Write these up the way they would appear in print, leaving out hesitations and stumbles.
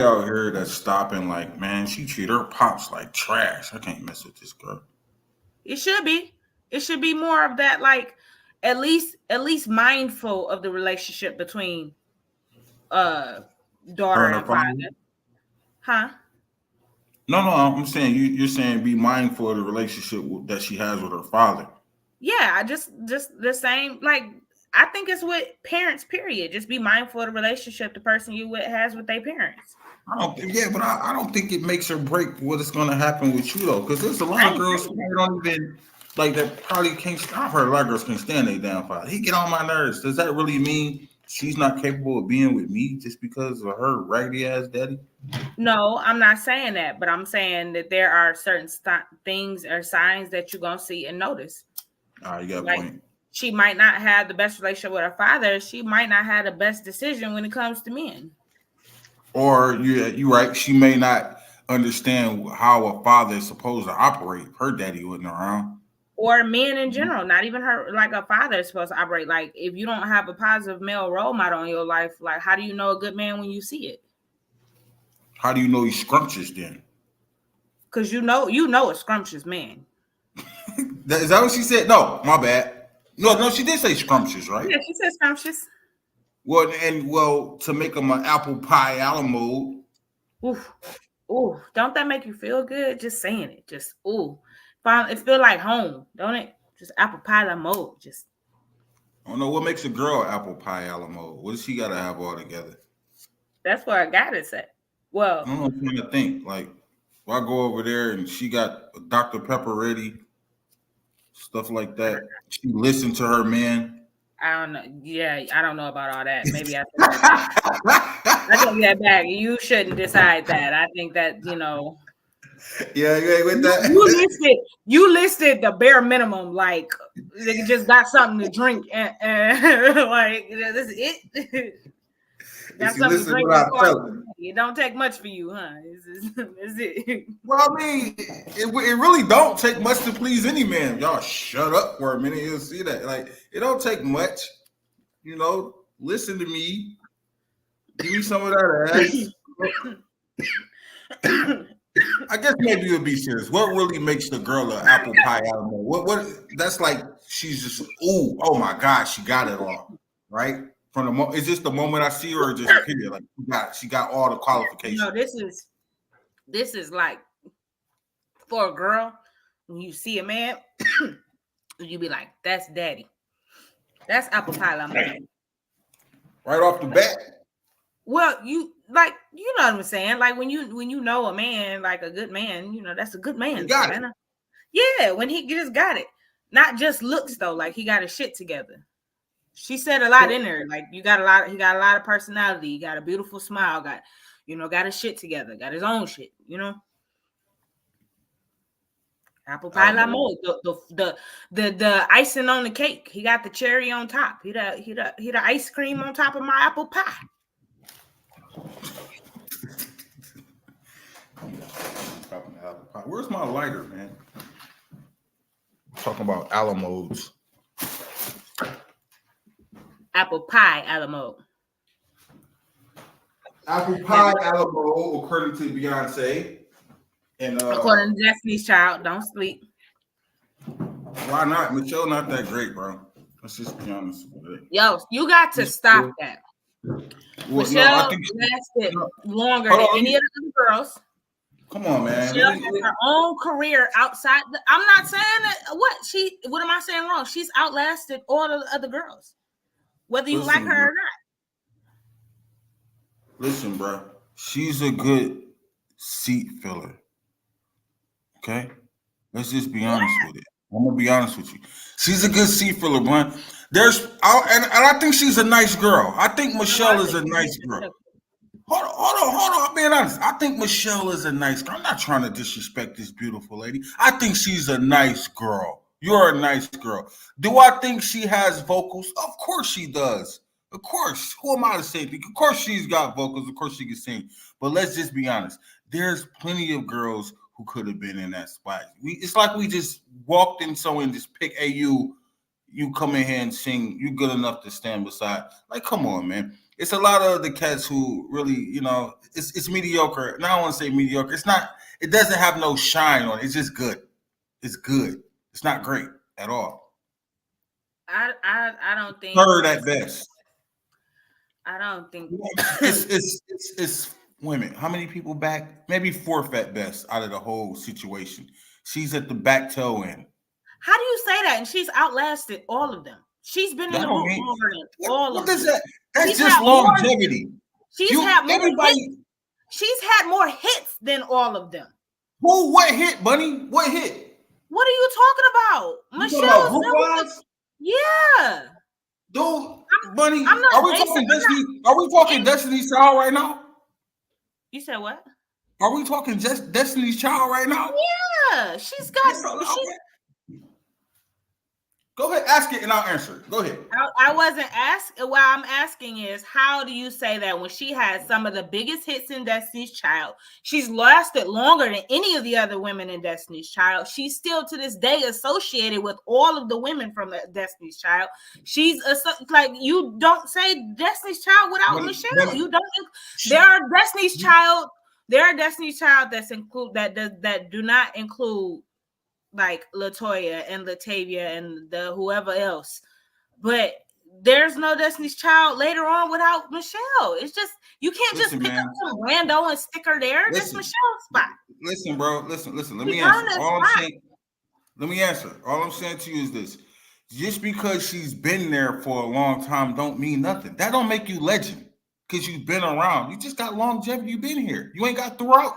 out here that's stopping like, man, she treat her pops like trash. I can't mess with this girl. It should be. It should be more of that, like at least mindful of the relationship between uh Her daughter and her and father. father. Huh? No, no, I'm saying you're saying be mindful of the relationship that she has with her father. Yeah, I just the same, like I think it's with parents, period. Just be mindful of the relationship the person you with has with their parents. Yeah, but I don't think it makes or break what is going to happen with you though, because there's a I lot of ain't girls who saying that. don't even like that probably can't. I've heard a lot of girls can't stand their damn father. He get on my nerves. Does that really mean she's not capable of being with me just because of her raggedy ass daddy? No, I'm not saying that, but I'm saying that there are certain things or signs that you're gonna see and notice. All right, you got a Like, point. she might not have the best relationship with her father. She might not have the best decision when it comes to men. Or you right. She may not understand how a father is supposed to operate. Her daddy wasn't around. Or men in general, not even her, like a father is supposed to operate. Like, if you don't have a positive male role model in your life, like, how do you know a good man when you see it? How do you know he's scrumptious then? Because you know a scrumptious man. Is that what she said? No, my bad. No, no, she did say scrumptious, right? Yeah, she said scrumptious. Well, to make him an apple pie Alamo. Oof. Ooh, don't that make you feel good? Just saying it. Just ooh. It feel like home, don't it? Just apple pie la mode. Just I don't know what makes a girl apple pie Alamo. What does she got to have all together? that's where I got it set. I Well, don't know. I'm trying to think. Like, if I go over there and she got Dr. Pepper ready, stuff like that. She listened to her man. I don't know. Yeah, I don't know about all that. Maybe I take that back. I take that back. You shouldn't decide that. I think that, Yeah, you ain't with you, that. you listed you listed the bare minimum. Like, they just got something to drink and like, this is it. If Got she something to listened to drink what and I call tell it. her. It don't take much for you, huh? Is it? Well, I mean, it really don't take much to please any man. Y'all shut up for a minute. You'll see that. Like, it don't take much. Listen to me. Give me some of that ass. I guess maybe you'll be serious. What really makes the girl an apple pie Alamo? What that's like she's just oh my god, she got it all. Right? From is this the moment I see her or just period? Like she got all the No, qualifications. this is like, for a girl, when you see a man, you be like, that's daddy. That's apple pie lemonade. Right off the bat. Well, you know what I'm saying? Like, when you know a man, like a good man, that's a good He man, got it. Savannah. Yeah, when he just got it. Not just looks though, like he got his shit together. She said a lot in there. Like, he got a lot of personality, he got a beautiful smile, got his shit together, got his own shit. Apple I pie don't know. lamo, the icing on the cake. He got the cherry on top. He the ice cream on top of my apple pie. Where's my lighter, man? Talking about Alamos. Apple pie Alamo. Apple pie Alamo, according to Beyonce. And According to Destiny's Child, don't sleep. why not? Michelle not that great, bro. Let's just be honest with it. Yo, you got to stop that. Well, no, I Michelle think lasted no, longer hold than on, any of the other girls. come on, man. Michelle has her own career outside. I'm not saying that. What am I saying wrong? She's outlasted all the other girls, whether you like Listen, her bro. or not. Listen, bro. She's a good seat filler. Okay? Let's just be Yeah. honest with it. I'm gonna be honest with you. She's a good seat filler, bro. And I think she's a nice girl. I think No, I Michelle is think a she's nice girl. disrespectful. Hold on. I'm being honest. I think Michelle is a nice girl. I'm not trying to disrespect this beautiful lady. I think she's a nice girl. You're a nice girl. Do I think she has vocals? Of course she does. Of course. Who am I to say? Of course she's got vocals. Of course she can sing. But let's just be honest. There's plenty of girls who could have been in that spot. It's like we just walked in somewhere and just pick, hey, you come in here and sing. You good enough to stand beside. Like, come on, man. It's a lot of the cats who really, it's mediocre. And I don't want to say mediocre. It's not. It doesn't have no shine on it. It's just good. It's good. It's not great at all. I don't think. Third at best. I don't think. It's women. How many people back? Maybe fourth at best out of the whole situation. She's at the back toe end. How do you say that? And she's outlasted all of them. She's been in the group longer than all of them. What is that? That's just longevity. She's had more hits than all of them. Who? What hit, Bunnie? What hit? What are you talking about? Michelle's yeah. Dude, Bunnie, are we talking Destiny? Are we talking Destiny's Child right now? You said what? Are we talking just Destiny's Child right now? Yeah, she's got. Go ahead, ask it, and I'll answer it. Go ahead. I wasn't asking. What I'm asking is, how do you say that when she had some of the biggest hits in Destiny's Child, she's lasted longer than any of the other women in Destiny's Child? She's still to this day associated with all of the women from Destiny's Child. She's like, you don't say Destiny's Child without Michelle. You don't. There are Destiny's Child. There are Destiny's Child that do not include like LaToya and Latavia and the whoever else, but there's no Destiny's Child later on without Michelle. It's just you can't just pick up some rando and stick her there. That's Michelle's spot. Listen, bro. Listen. Let me answer. All I'm saying to you is this: just because she's been there for a long time, don't mean nothing. That don't make you legend because you've been around. You just got longevity. You've been here. You ain't got throughout.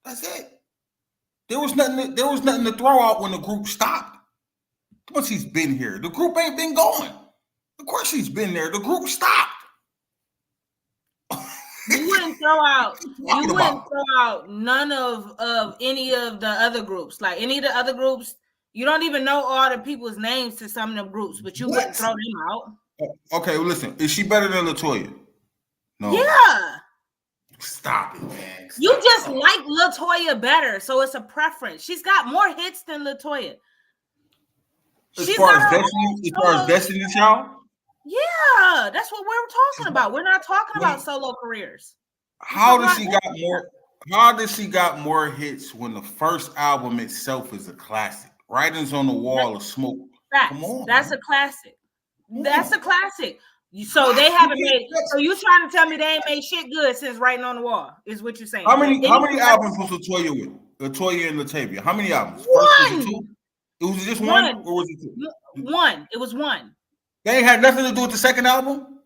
That's it. There was nothing to throw out when the group stopped. Once he's been here, the group ain't been going. Of course he's been there. The group stopped. You wouldn't throw out none of any of the other groups. Like any of the other groups, you don't even know all the people's names to some of them groups, but you wouldn't throw them out. Okay, well, listen. Is she better than LaToya? No. Yeah. Stop it, man. You just like LaToya better, so it's a preference. She's got more hits than LaToya. As far as Destiny Child? Yeah, that's what we're talking about. We're not talking about solo careers. How does she got more hits when the first album itself is a classic? Writings on the Wall of Smoke. Come on, that's a classic. That's a classic. So they haven't made. So you trying to tell me they ain't made shit good since Writing on the Wall? Is what you're saying? How many albums was LaToya with? LaToya and Latavia. How many albums? One. First, was it two? It was just one, or was it two? One. It was one. They ain't had nothing to do with the second album.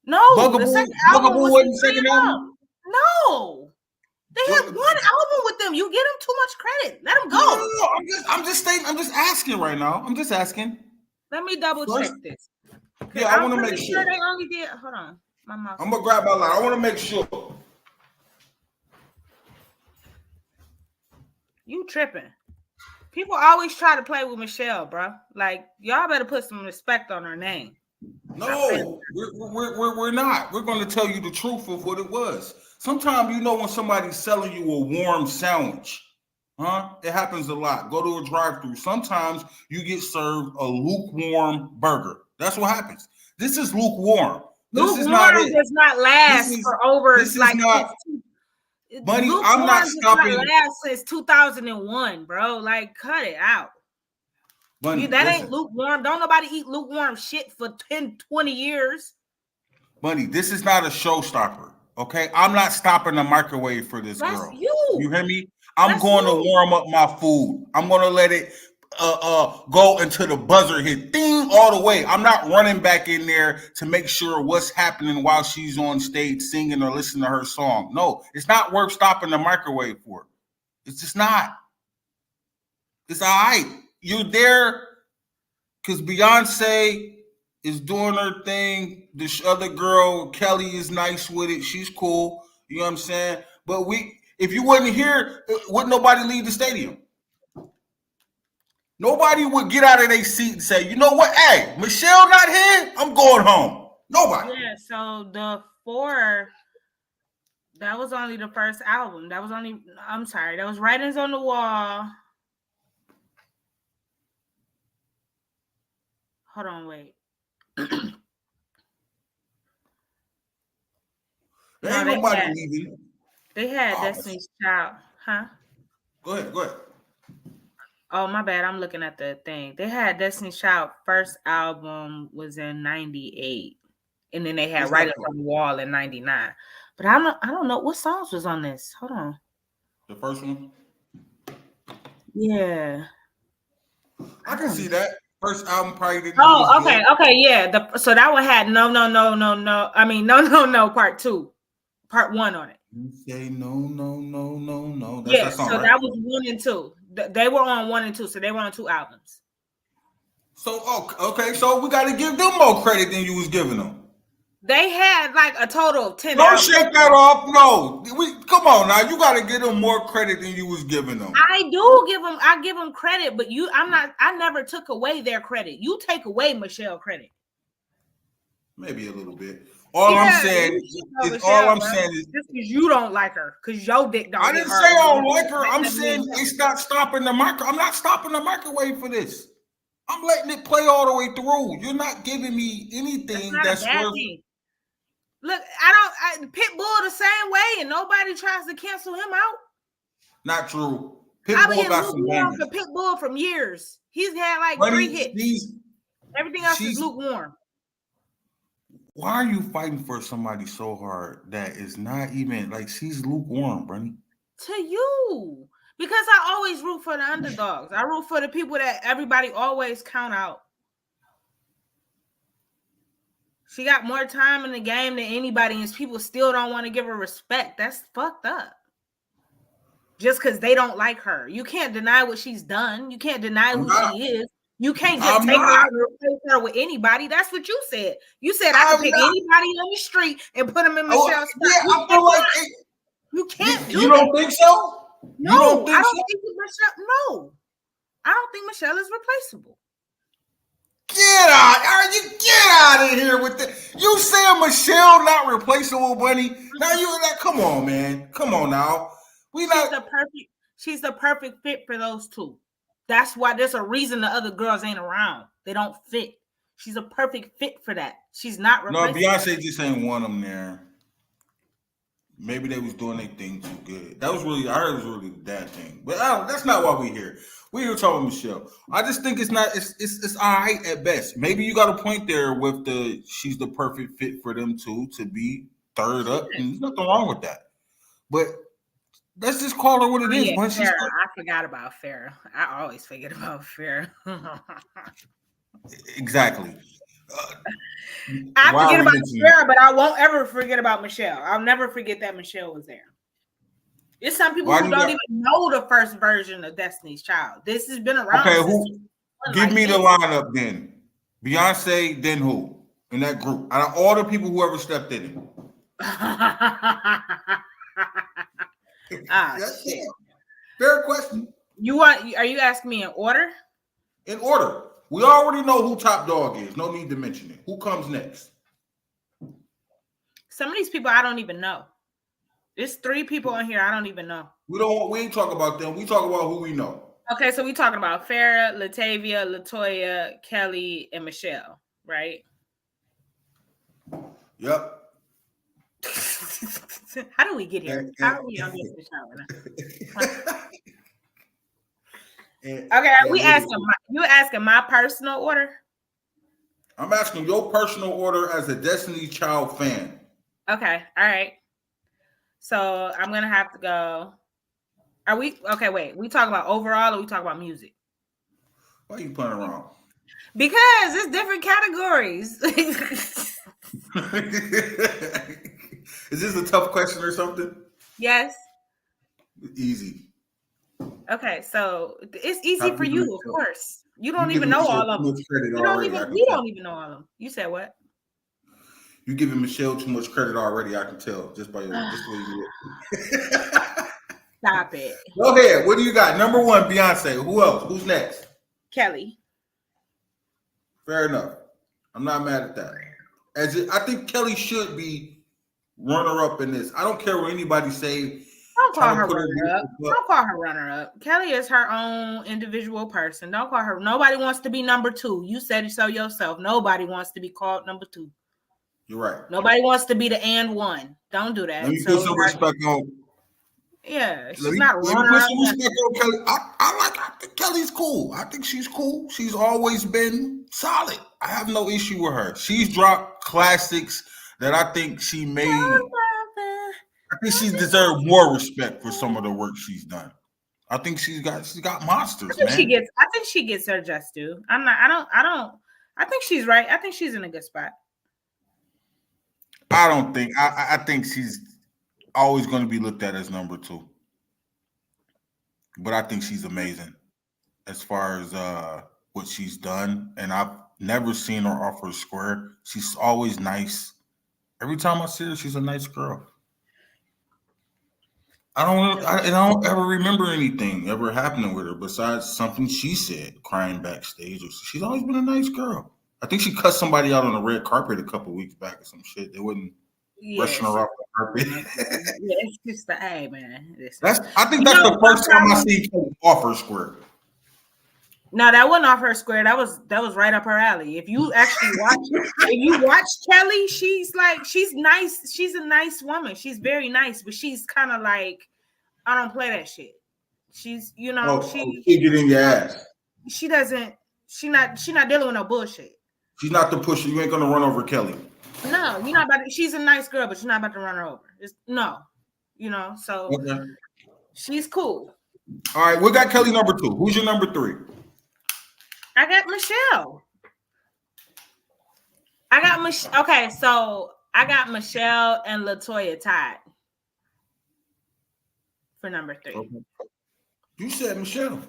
No, the second album wasn't the second album. No, they had one album with them. You give them too much credit. Let them go. No, I'm just stating. I'm just asking right now. I'm just asking. Let me double check this. Yeah, I want to make sure. They only did. Hold on, my mouse. I'm gonna grab my line. I want to make sure. You tripping? People always try to play with Michelle, bro. Like y'all better put some respect on her name. No, we're not. We're going to tell you the truth of what it was. Sometimes when somebody's selling you a warm sandwich, it happens a lot. Go to a drive-thru. Sometimes you get served a lukewarm burger. That's what happens. This is lukewarm. This is not it. Does not last for over like. Bunnie, I'm not stopping. Last since 2001, bro. Like, cut it out. Bunnie, that ain't lukewarm. Don't nobody eat lukewarm shit for 10, 20 years. Bunnie, this is not a showstopper. Okay, I'm not stopping the microwave for this girl. You hear me? I'm going to warm up my food. I'm going to let it go until the buzzer hit ding all the way. I'm not running back in there to make sure what's happening while she's on stage singing or listening to her song. No, it's not worth stopping the microwave for. It's just not. It's all right. You're there because Beyonce is doing her thing. This other girl, Kelly, is nice with it. She's cool. You know what I'm saying? But if you wasn't here, wouldn't nobody leave the stadium? Nobody would get out of their seat and say, you know what? Hey, Michelle not here. I'm going home. Nobody. Yeah, so the 4, that was only the first album. That was Writings on the Wall. Hold on, wait. There No, ain't nobody leaving. they had Oh, Destiny's Child, huh? go ahead. Oh, my bad. I'm looking at the thing. They had Destiny's Child first album was in 98. And then they had What's that Writers called? on the Wall in 99. But I don't know what songs was on this. Hold on. The first one? Yeah. I can see that. First album probably didn't do Oh, as good. okay, yeah. So that one had no. I mean, no, part 2. Part 1 on it. You say no. That's Yeah, that song, so right? that was 1 and 2. They were on 1 and 2, so they were on 2 albums. So okay, so we got to give them more credit than you was giving them. They had like a total of 10 Don't albums. shake that off. No, come on now. You got to give them more credit than you was giving them. I give them credit, but I never took away their credit. You take away Michelle credit. Maybe a little bit. All I'm saying is just because you don't like her, because your dick don't. I didn't say I don't like her. I'm saying it's not stopping the microwave. I'm not stopping the microwave for this. I'm letting it play all the way through. You're not giving me anything that's worth. Thing. Look, Pitbull the same way, and nobody tries to cancel him out. Not true. Pitbull got some bangers. For Pitbull from years. He's had like 3 hits. Everything else is lukewarm. Why are you fighting for somebody so hard that is not even like she's lukewarm, Bunnie? To you. Because I always root for the underdogs. I root for the people that everybody always count out. She got more time in the game than anybody, and people still don't want to give her respect. That's fucked up. Just because they don't like her. You can't deny what she's done. You can't deny who she is. You can't just take her out and replace her with anybody. That's what you said. You said I can pick anybody on the street and put them in Michelle's spot. Yeah, I feel like you can't do You don't think so? No, I don't think Michelle. No, I don't think Michelle is replaceable. Get out of here with that. You saying Michelle not replaceable, Bunnie? Now you like, come on, man. Come on now. She's the perfect fit for those two. That's why there's a reason the other girls ain't around. They don't fit. She's a perfect fit for that. She's not replaceable. No, Beyonce just ain't want them there. Maybe they was doing their thing too good. I heard it was really the dad thing. But that's not why we're here. We're here talking Michelle. I just think it's all right at best. Maybe you got a point there with she's the perfect fit for them two to be third up. And there's nothing wrong with that. But let's just call her what it is. Farrah. I forgot about Farrah. I always forget about Farrah. Exactly. I forget about Farrah, but I won't ever forget about Michelle. I'll never forget that Michelle was there. There's some people who don't even know the first version of Destiny's Child. This has been around. Okay, give me the lineup then. Beyonce, then who? In that group. Out of all the people who ever stepped in it. Shit. Fair question. Are you asking me in order? In order. We already know who top dog is. No need to mention it. Who comes next? Some of these people I don't even know. There's 3 people on here I don't even know. We ain't talk about them. We talk about who we know. Okay, so we talking about Farrah, Latavia, Latoya, Kelly, and Michelle, right? Yep. How do we get here? How are we on this show? Okay, you asking my personal order? I'm asking your personal order as a Destiny's Child fan. Okay, all right. So I'm gonna have to go. Are we okay? Wait, we talking about overall or we talking about music? Why are you playing around? Because it's different categories. Is this a tough question or something? Yes. Easy. Okay, so it's easy for you, of course. You don't even know all of them. We don't even know all of them. You said what? You giving Michelle too much credit already. I can tell just by the way you look. Stop it. Go ahead. What do you got? Number 1, Beyonce. Who else? Who's next? Kelly. Fair enough. I'm not mad at that. I think Kelly should be runner-up in this. I don't care what anybody say. Don't call her runner-up. Don't call her runner-up. Kelly is her own individual person. Don't call her. Nobody wants to be number 2. You said it so yourself. Nobody wants to be called number 2. You're right. Nobody wants to be the and one. Don't do that. Let me put So some respect on. yeah, Let she's me, not let me running put up. some respect on Kelly. I think Kelly's cool. I think she's cool. She's always been solid. I have no issue with her. She's dropped classics that I think she made. I think she deserved more respect for some of the work she's done. I think she's got monsters, man. I think she gets her just due. I think she's right. I think she's in a good spot. I don't think I think she's always going to be looked at as number 2. But I think she's amazing as far as what she's done. And I've never seen her off her square. She's always nice. Every time I see her, she's a nice girl. I don't ever remember anything ever happening with her besides something she said crying backstage. She's always been a nice girl. I think she cut somebody out on the red carpet a couple weeks back or some shit. They wasn't rushing her off the carpet. Yeah, it's just the hey man. I think that's the first time I see Kelly off her square. No, that wasn't off her square. That was right up her alley. If you actually watch Kelly, she's nice. She's a nice woman. She's very nice, but she's kind of like, I don't play that shit. She's she get in your ass. She not dealing with no bullshit. She's not the pusher. You ain't gonna run over Kelly. No, you're not about to, she's a nice girl, but you're not about to run her over. So okay. She's cool. All right, we got Kelly number 2. Who's your number 3? I got Michelle. Okay, so I got Michelle and LaToya tied for number 3. Okay. You said Michelle.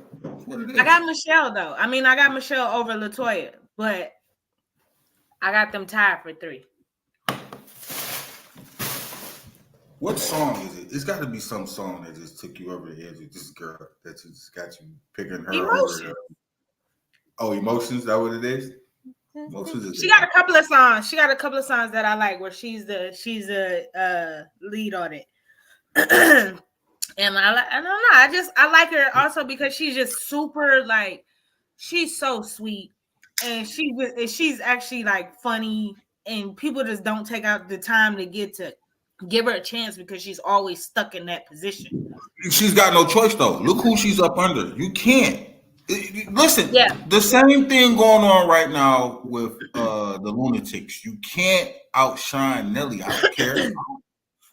I got Michelle though. I mean, I got Michelle over LaToya, but I got them tied for 3. What song is it? It's got to be some song that just took you over the edge with this girl that just got you picking her over. Oh, Emotions? Is that what it is? She got a couple of songs. She got a couple of songs that I like where she's the lead on it. And I don't know. I like her also because she's just super like, she's so sweet and she's actually like funny, and people just don't take out the time to give her a chance because she's always stuck in that position. She's got no choice though. Look who she's up under. You can't. Listen, the same thing going on right now with the Lunatics. You can't outshine Nelly. I don't care.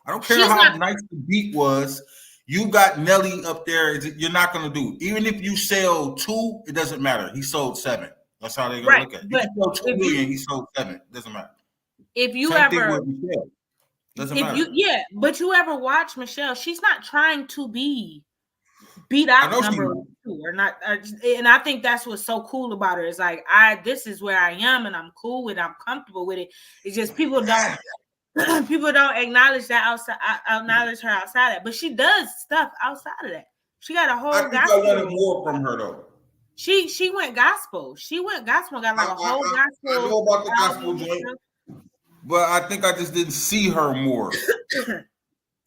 I don't care how nice the beat was. You got Nelly up there. You're not going to do. Even if you sell 2, it doesn't matter. He sold 7. That's how they're going to look at it. But he sold 2 million. He sold 7. It doesn't matter. If you same ever, thing with Michelle. Doesn't matter. But you ever watch Michelle? She's not trying to be beat out number 2 or not, and I think that's what's so cool about her. Is like, this is where I am, and I'm cool with it. I'm comfortable with it. It's just people don't acknowledge that acknowledge her outside of that. But she does stuff outside of that. She got a whole. I think I wanted more from her though. She went gospel. Got like a whole gospel. I know about the gospel joint, but I think I just didn't see her more.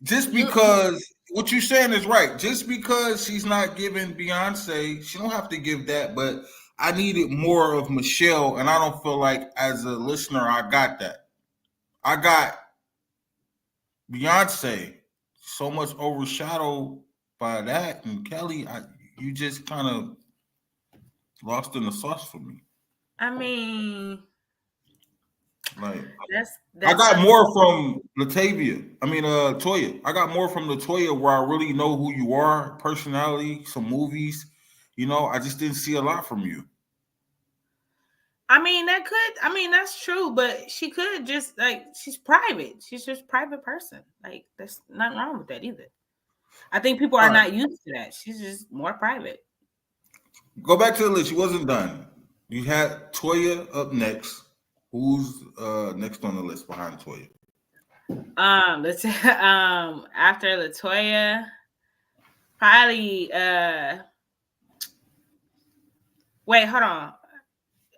Just because what you're saying is right. Just because she's not giving Beyonce, she don't have to give that. But I needed more of Michelle, and I don't feel like as a listener I got that. I got Beyonce so much overshadowed by that, and Kelly, you just kind of lost in the sauce for me. I mean, like that's I got more from Toya. I got more from LaToya where I really know who you are, personality, some movies. I just didn't see a lot from you. That's true, but she could just she's private. She's just a private person. Like, there's nothing wrong with that either. I think people are not used to that. She's just more private. Go back to the list. She wasn't done. You had Toya up next. Who's next on the list behind Toya? After LaToya, probably wait, hold on.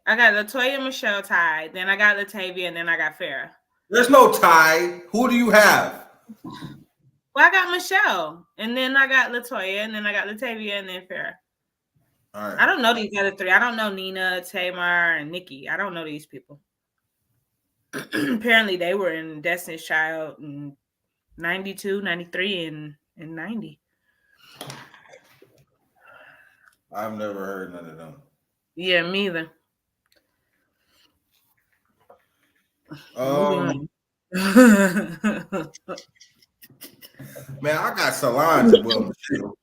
I got LaToya and Michelle tied. Then I got Latavia, and then I got Farrah. There's no tie. Who do you have? Well, I got Michelle, and then I got LaToya, and then I got Latavia, and then Farrah. All right. I don't know these other 3. I don't know Nina, Tamar, and Nikki. I don't know these people. apparently they were in Destiny's Child in 92, 93, and 90. I've never heard none of them. Yeah, me either. Moving on. Man, I got Solange as well, Michelle.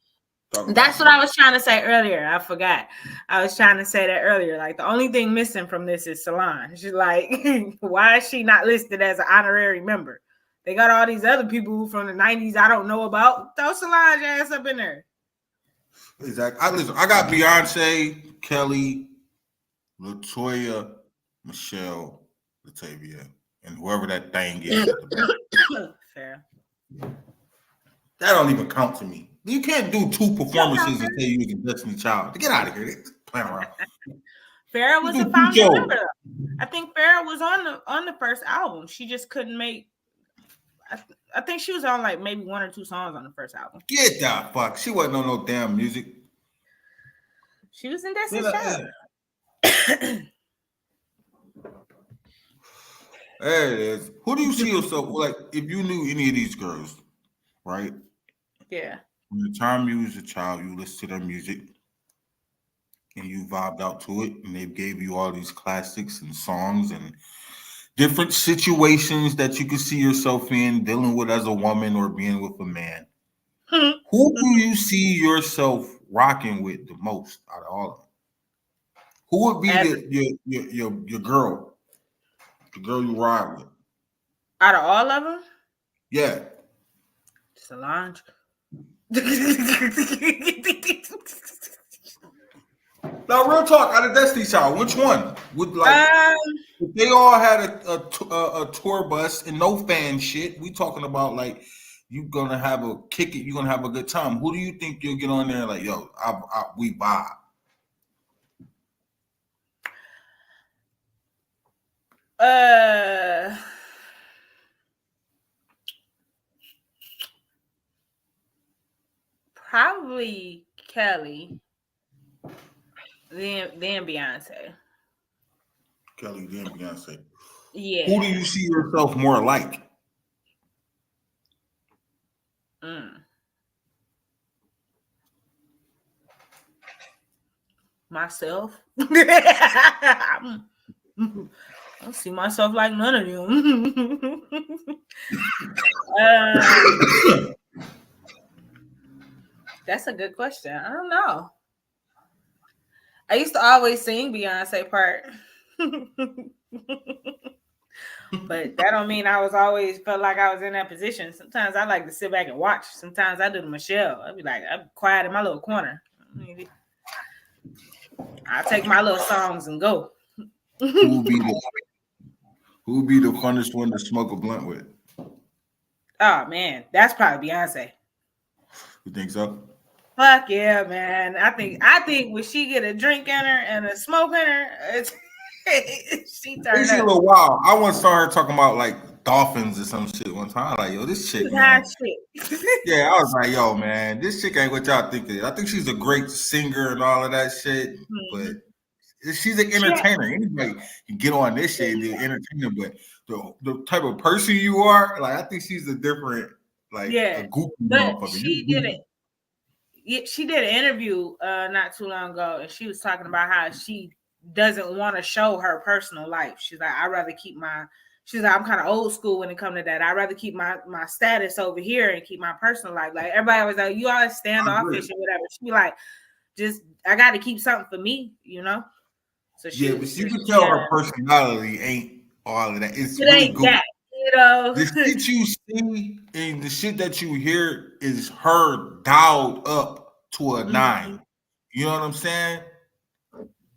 That's what I was trying to say earlier. I forgot. I was trying to say that earlier. Like, the only thing missing from this is Solange. She's like, why is she not listed as an honorary member? They got all these other people from the 90s I don't know about. Throw Solange ass up in there. Exactly. I got Beyonce, Kelly, LaToya, Michelle, Latavia, and whoever that thing is. Fair. That don't even count to me. You can't do 2 performances and say you was a Destiny Child. Get out of here. They're playing around. Farrah was a founding member. I think Farrah was on the first album. She just couldn't make. I think she was on like maybe 1 or 2 songs on the first album. Get the fuck. She wasn't on no damn music. She was in Destiny's Child. There it is. Who do you see yourself like if you knew any of these girls, right? Yeah. From the time you was a child, you listened to their music and you vibed out to it, and they gave you all these classics and songs and different situations that you could see yourself in dealing with as a woman or being with a man. Who do you see yourself rocking with the most out of all of them? Who would be your girl? The girl you ride with? Out of all of them? Yeah. Solange. Now, real talk, out of Destiny's Child, which one would like? If they all had a tour bus and no fan shit, we talking about like you gonna have a kick it, you gonna have a good time. Who do you think you'll get on there like, yo, we vibe? Probably Kelly. Then Beyonce. Kelly, then Beyonce. Yeah. Who do you see yourself more like? Myself. I don't see myself like none of them. That's a good question. I don't know. I used to always sing Beyonce part. But that don't mean I was always felt like I was in that position. Sometimes I like to sit back and watch. Sometimes I do the Michelle. I'd be like, I'm quiet in my little corner. I'll take my little songs and go. Who would be the funnest one to smoke a blunt with? Oh man, that's probably Beyonce. You think so? Fuck yeah, man. I think when she get a drink in her and a smoke in her, she turned up. A little wild. I once saw her talking about like dolphins or some shit one time. I'm like, yo, this chick, man. Yeah, I was like, yo, man, this chick ain't what y'all think it is. I think she's a great singer and all of that shit, but she's an entertainer. Anybody can get on this shit and be an entertainer, but the type of person you are, like, I think she's a different, like, a goofy motherfucker. She did it. Yeah, she did an interview not too long ago, and she was talking about how she doesn't want to show her personal life. She's like, I'd rather keep she's like, I'm kind of old school when it comes to that. I'd rather keep my status over here and keep my personal life. Like, everybody was like, you always standoffish and whatever. She be like, I got to keep something for me, you know? So but you can tell her personality ain't all of that. It's it really ain't good. That, you know? The shit you see and the shit that you hear is her dialed up to a 9. You know what I'm saying?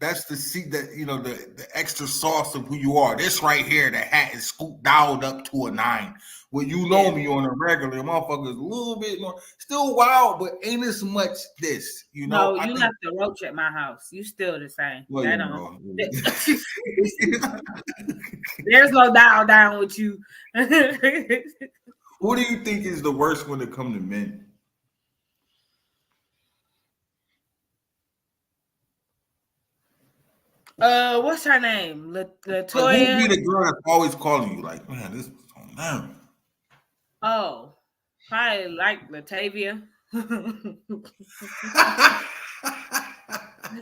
That's the seat that, you know, the extra sauce of who you are. This right here, the hat is scooped dialed up to a 9. Well, you know me on a regular, motherfucker is a little bit more, still wild, but ain't as much this, you know? No, you left the roach at my house. You still the same. Well, that you don't. know. There's no dial down with you. What do you think is the worst when it comes to men? What's her name? Like, who Latoya. be the girl that's always calling you? Like, man, this was on them. Oh, probably like Latavia. This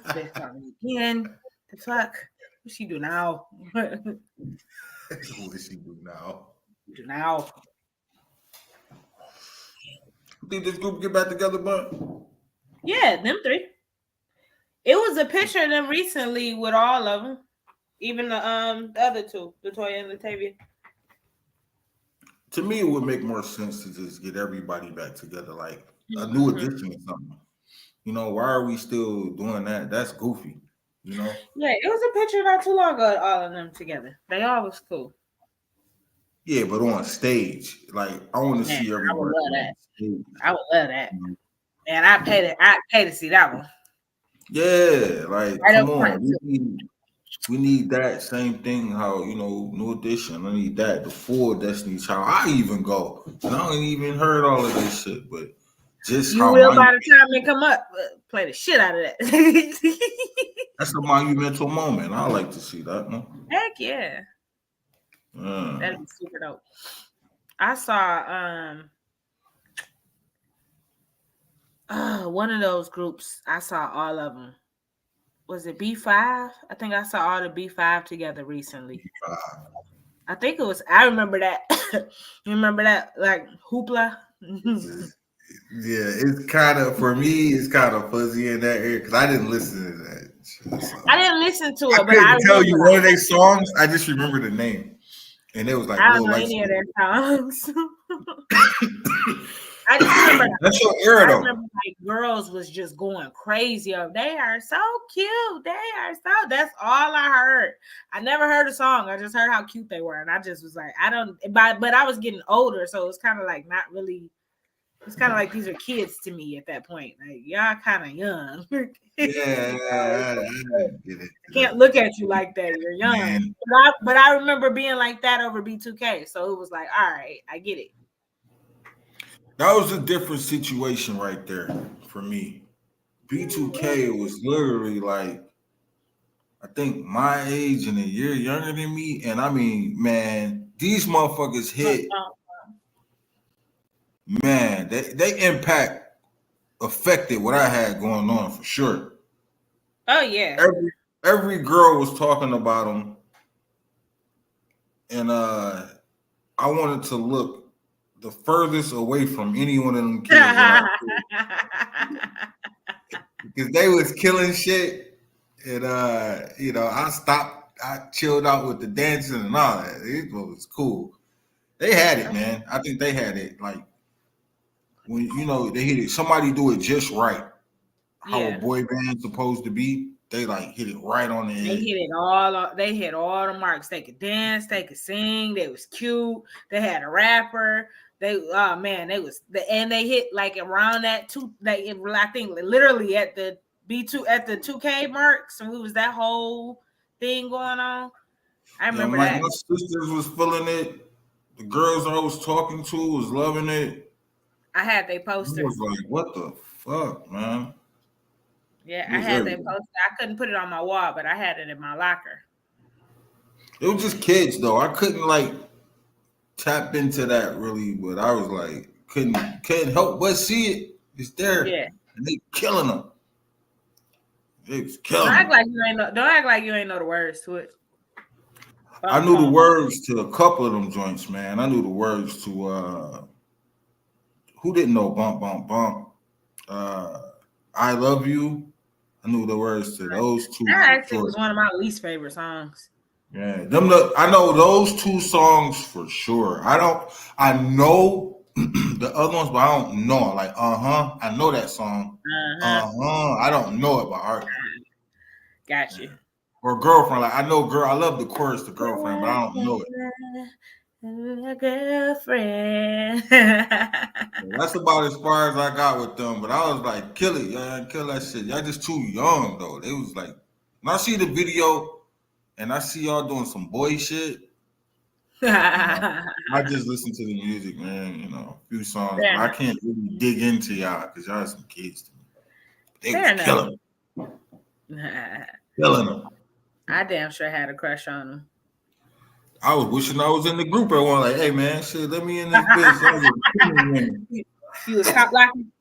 bitch called me again. The fuck? What she do now? What she do now? do now? You think this group get back together, bud? Yeah, them three. It was a picture of them recently with all of them, even the other two, Latoya and Latavia. To me, it would make more sense to just get everybody back together, like a new edition or something. You know, why are we still doing that? That's goofy. You know? Yeah, it was a picture not too long ago, all of them together. They all was cool. Yeah, but on stage, like I want to see everybody. I would love that. Stage. I would love that. Man, I'd pay to see that one. Yeah, like Right come up on. front. We need that same thing. How New Edition. I need that. The full Destiny Child. I even go. And I ain't even heard all of this shit, but just you how will by the time they come up, play the shit out of that. That's a monumental moment. I like to see that. No? Heck yeah. That'd be super dope. I saw one of those groups. I saw all of them. Was it B5? I think I saw all the B5 together recently. B5. I think it was. I remember that. You remember that, like Hoopla? Yeah, it's kind of for me. It's kind of fuzzy in that area because I didn't listen to that shit, so. I didn't listen to it, I but I tell you one of their songs. I just remember the name, and it was like I don't know any of their songs. I just remember that's your era though. I remember like girls was just going crazy. They are so cute. They are so. That's all I heard. I never heard a song. I just heard how cute they were, and I just was like, I don't. But I was getting older, so it's kind of like not really. It's kind of like these are kids to me at that point. Like y'all kind of young. Yeah, I get it. I can't look at you like that. You're young. But I remember being like that over B2K. So it was like, all right, I get it. That was a different situation right there for me. B2K was literally like, I think my age and a year younger than me. And I mean, man, these motherfuckers hit. Man, they impact affected what I had going on for sure. Oh yeah. Every girl was talking about them, and I wanted to look the furthest away from any one of them kids because they was killing shit, and I stopped. I chilled out with the dancing and all that. It was cool. They had it, man. I think they had it. Like when they hit it. Somebody do it just right. How a boy band's supposed to be. They like hit it right on the head. They hit it all. They hit all the marks. They could dance. They could sing. They was cute. They had a rapper. They and they hit like around that two. I think literally at the B2 at the 2K mark. So it was that whole thing going on. I remember that. My sisters was feeling it. The girls I was talking to was loving it. I had they poster. I was like, what the fuck, man? Yeah, I had that poster. I couldn't put it on my wall, but I had it in my locker. It was just kids, though. I couldn't like tap into that really, but I was like, couldn't help but see it. It's there. Yeah, and they killing them. They was killing. Don't act like you ain't know the words to it. I knew the words to a couple of them joints, man. I knew the words to who didn't know Bump Bump Bump. I Love You. I knew the words to those two. That actually was one of my least favorite songs. Yeah, I know those two songs for sure. I know the other ones, but I don't know. Like, I know that song. I don't know it by heart. Got you. Or Girlfriend. Like, I know I love the chorus to Girlfriend, but I don't know it. Girlfriend. That's about as far as I got with them. But I was like, kill it, y'all, kill that shit. Y'all just too young though. They was like, when I see the video and I see y'all doing some boy shit, I just listen to the music, man. A few songs. But I can't really dig into y'all because y'all some kids to me. They was killing them. Killing them. I damn sure had a crush on him. I was wishing I was in the group at one. Like, hey man, shit, let me in this bitch. You was top locking.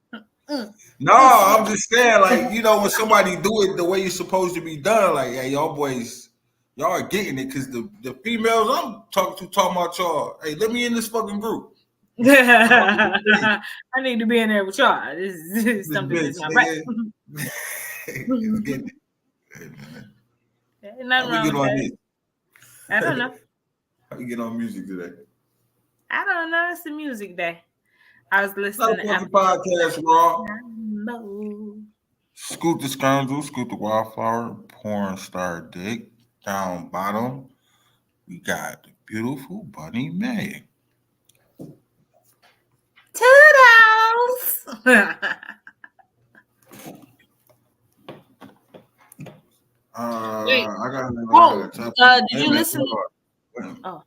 No, I'm just saying, like, you know, when somebody do it the way you're supposed to be done, like, hey, y'all boys, y'all are getting it because the females I'm talking about y'all. Hey, let me in this fucking group. I need to be in there with y'all. This is something that's not right. It's getting it. Hey, man. Nothing wrong with that. This? I don't know. How we get on music today? I don't know. It's a music day. I was listening to podcast, Raw. No. Scoot the Scoundrel, Scoot the Wildflower, Porn Star Dick. Down bottom, we got the beautiful Bunnie Mae. Toodles. I got. Did you listen? Oh,